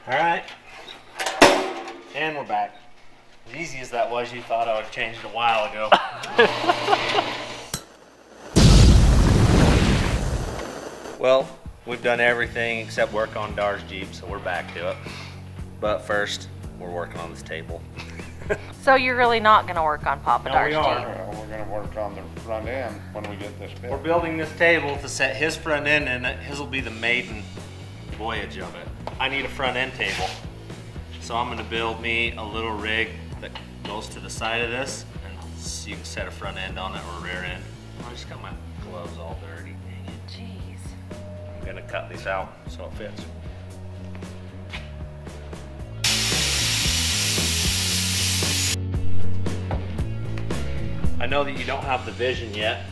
All right, and we're back. As easy as that was, you thought I would have changed it a while ago. Well, we've done everything except work on Dar's Jeep, so we're back to it. But first, we're working on this table. So you're really not going to work on Papa Dar's Jeep? We're going to work on the front end when we get this built. We're building this table to set his front end in it. His will be the maiden voyage of it. I need a front end table. So I'm gonna build me a little rig that goes to the side of this, and so you can set a front end on it or rear end. I just got my gloves all dirty. Dang it. Jeez. I'm gonna cut these out so it fits. I know that you don't have the vision yet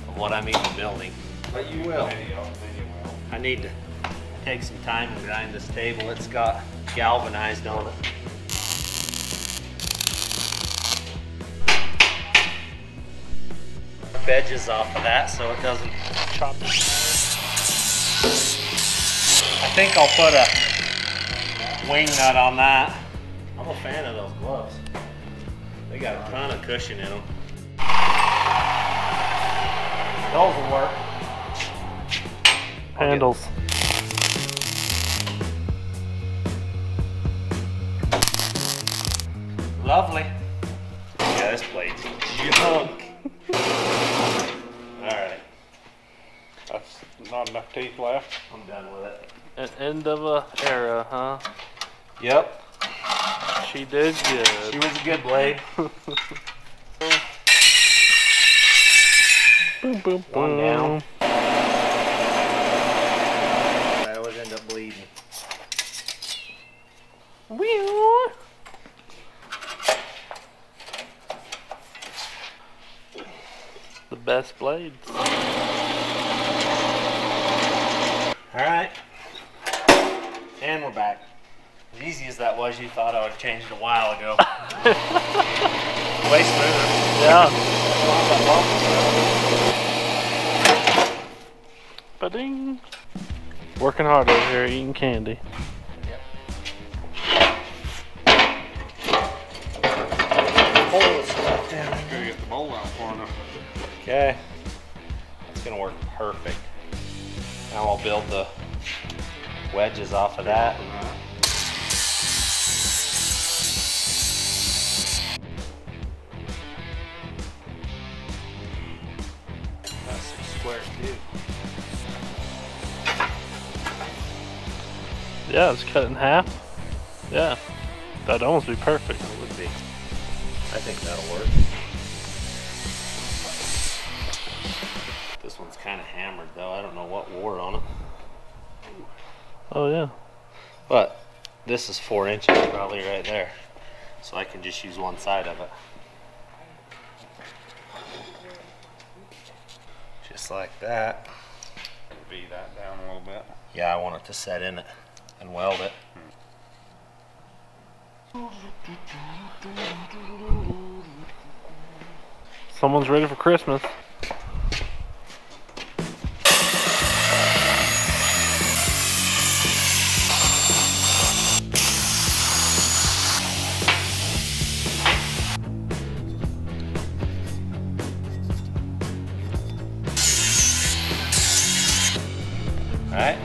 of what I'm even building, but you will. I need to take some time and grind this table. It's got galvanized on it. Edges off of that so it doesn't chop. I think I'll put a wing nut on that. I'm a fan of those gloves. They got a ton of cushion in them. Those will work. Handles. Lovely. Yeah, this blade's junk. Alright. That's not enough teeth left. I'm done with it. An end of a era, huh? Yep. She did good. She was a good blade. Boom, boom, boom. One down. I always end up bleeding. Whew. The best blades. Alright. And we're back. As easy as that was, you thought I would have changed it a while ago. Way smoother. Yeah. Ba-ding. Working hard over here, eating candy. Okay, that's gonna work perfect. Now I'll build the wedges off of that. That's some square too. Yeah, it's cut in half. Yeah, that'd almost be perfect. It would be. I think that'll work. This one's kind of hammered though. I don't know what wore on it. Oh yeah. But this is 4 inches probably right there. So I can just use one side of it. Just like that. Beat that down a little bit. Yeah, I want it to set in it and weld it. Someone's ready for Christmas. Alright.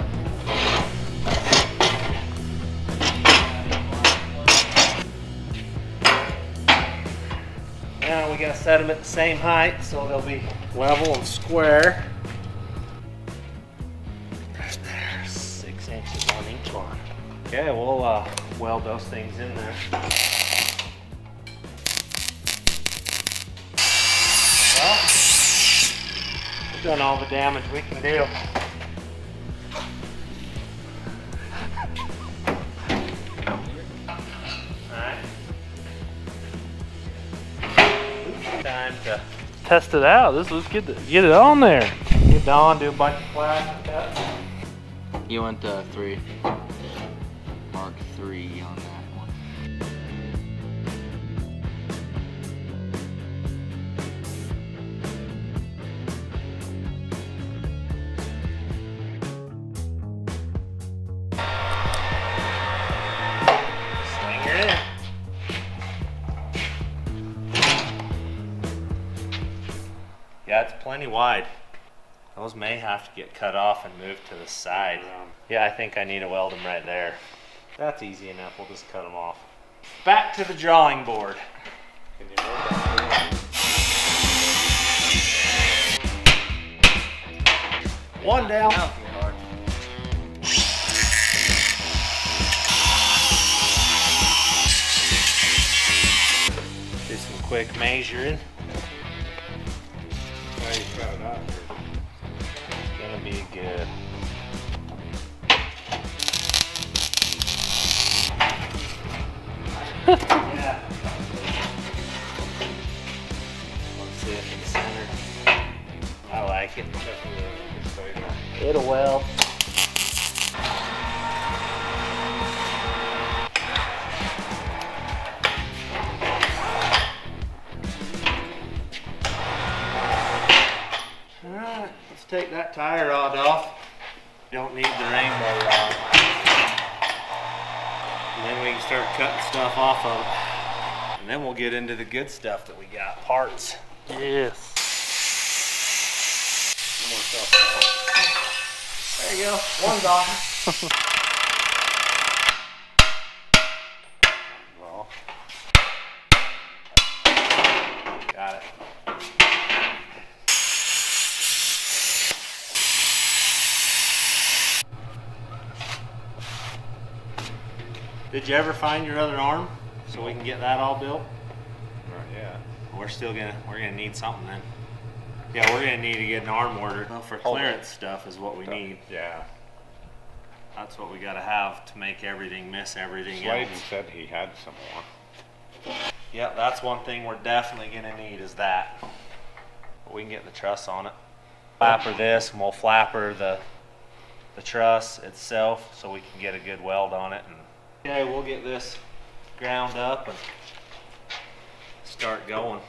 Now we gotta set them at the same height so they'll be level and square. Right there, 6 inches on each one. Okay, we'll weld those things in there. Well, we've done all the damage we can do. Time to Test it out. Let's get it on there. get on, do a bunch of plastic cuts. You went 3. Mark 3 on that one. Yeah, it's plenty wide. Those may have to get cut off and moved to the side. Yeah, I think I need to weld them right there. That's easy enough, we'll just cut them off. Back to the drawing board. Can you move that? One down. Do some quick measuring. How you cut it out here? Gonna be good. Yeah. Let's see if it's centered. I like it. It'll weld. Alright, let's take that tie rod off. Don't need the rainbow rod. And then we can start cutting stuff off of it. And then we'll get into the good stuff that we got, parts. Yes. There you go, one's off. Well, Got it. Did you ever find your other arm so we can get that all built? not yet. We're gonna need something then. Yeah, we're gonna need to get an arm ordered. Well, for clearance stuff is what we need. Yeah. That's what we gotta have to make everything miss everything Sladen else. said he had some more. Yep, that's one thing we're definitely gonna need is that. But we can get the truss on it. Flapper this, and we'll flapper the truss itself so we can get a good weld on it. And okay, we'll get this ground up and start going.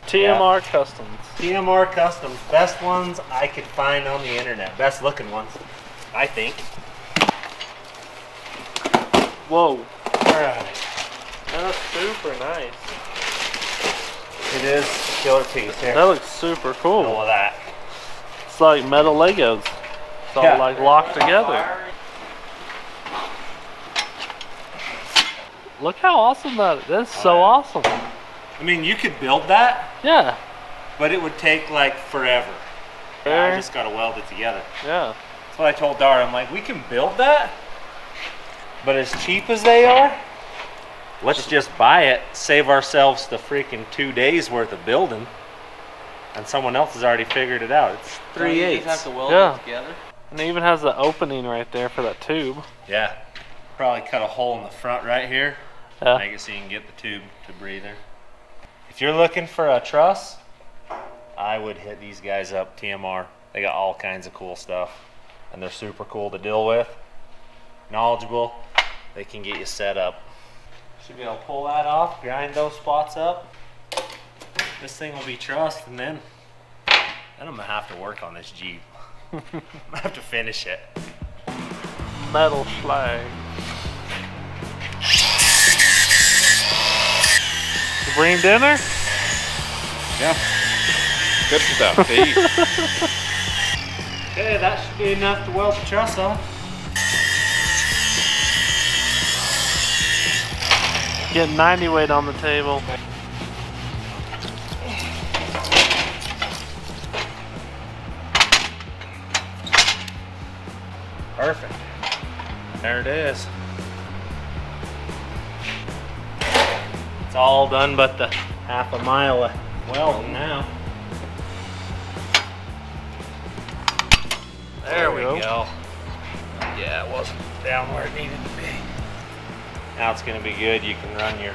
TMR Customs. TMR Customs, best ones I could find on the internet. Best looking ones, I think. Whoa. Alright. That's super nice. It is killer piece here. That looks super cool. All of that. It's like metal Legos. It's all Yeah. like locked together. Look how awesome that is. That's so yeah. awesome. I mean, you could build that, Yeah. but it would take like forever. Yeah, I just gotta weld it together. Yeah. That's what I told Dara. I'm like, we can build that, but as cheap as they are, let's just buy it, save ourselves the freaking 2 days worth of building, and someone else has already figured it out. It's 3/8. You just have to weld Yeah. it together. And it even has the opening right there for that tube. Yeah. Probably cut a hole in the front right here. Yeah. Make it so you can get the tube to breather. If you're looking for a truss, I would hit these guys up, TMR. They got all kinds of cool stuff, and they're super cool to deal with. Knowledgeable. They can get you set up. Should be able to pull that off, grind those spots up. This thing will be trussed, and then I'm gonna have to work on this Jeep. I'm gonna have to finish it. Metal slag. You bring dinner? Yeah. Good stuff. Eat. Okay, that should be enough to weld the truss on. Get 90 weight on the table. Perfect. There it is. It's all done but the half a mile of welding now. There we go. Yeah, it wasn't down where it needed to be. Now it's gonna be good. You can run your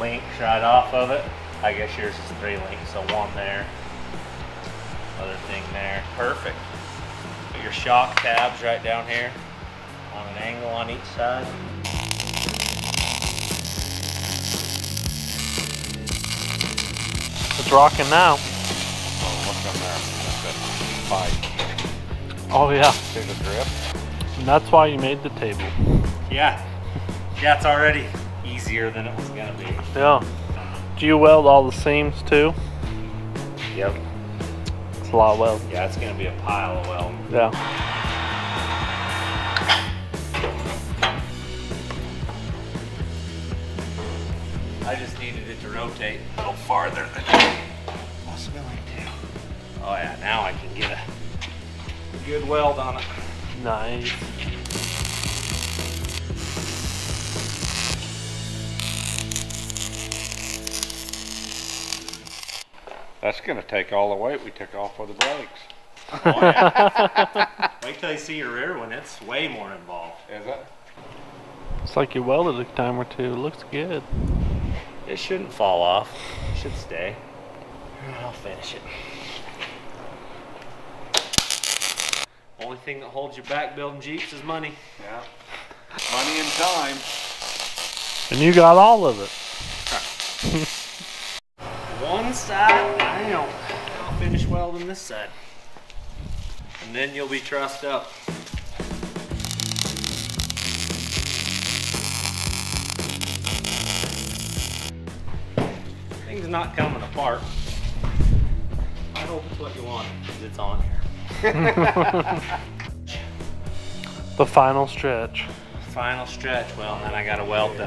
links right off of it. I guess yours is 3 links, so one there, other thing there. Perfect. Put your shock tabs right down here on an angle on each side. It's rocking now. Oh, look on there. That's that spike. Oh yeah. See the drip? And that's why you made the table. Yeah. Yeah, it's already easier than it was gonna be. Yeah. Do you weld all the seams too? Yep. It's a lot of weld. Yeah, it's gonna be a pile of weld. Yeah. I just needed it to rotate a little farther than I was willing to. Oh yeah, now I can get a good weld on it. Nice. That's gonna take all the weight we took off of the brakes. Oh, yeah. Wait till you see your rear one, it's way more involved. Is it? It's like you welded a time or two. It looks good. It shouldn't fall off. It should stay. I'll finish it. Only thing that holds you back building Jeeps is money. Yeah. Money and time. And you got all of it. One side, I'll finish welding this side. And then you'll be trussed up. Things not coming apart. I hope it's what you want, because it's on here. The final stretch. Final stretch. Well, then I gotta weld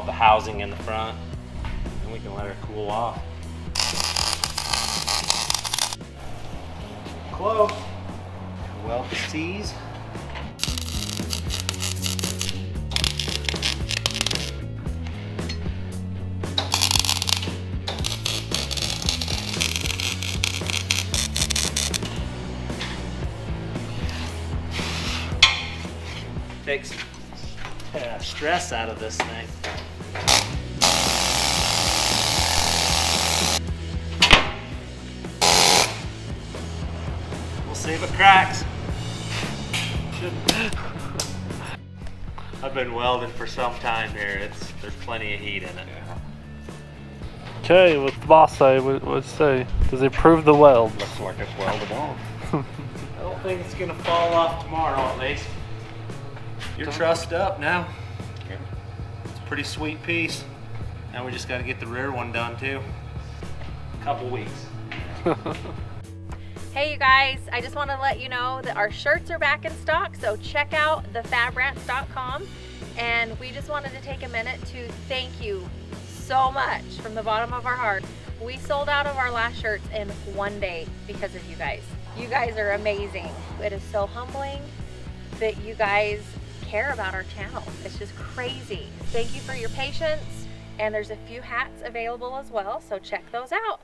the housing in the front, and we can let her cool off. Close. Weld the C's. Takes stress out of this thing. We'll see if it cracks. I've been welding for some time here. There's plenty of heat in it. Okay, what's the boss say? What's it say? Does he prove the weld? Looks like it's welded on. I don't think it's gonna fall off tomorrow, at least. You're trussed up now. It's a pretty sweet piece. Now we just gotta get the rear one done too. A couple weeks. Hey you guys, I just want to let you know that our shirts are back in stock, so check out thefabrants.com. And we just wanted to take a minute to thank you so much from the bottom of our heart. We sold out of our last shirts in one day because of you guys. You guys are amazing. It is so humbling that you guys care about our channel. It's just crazy. Thank you for your patience. And there's a few hats available as well, so check those out.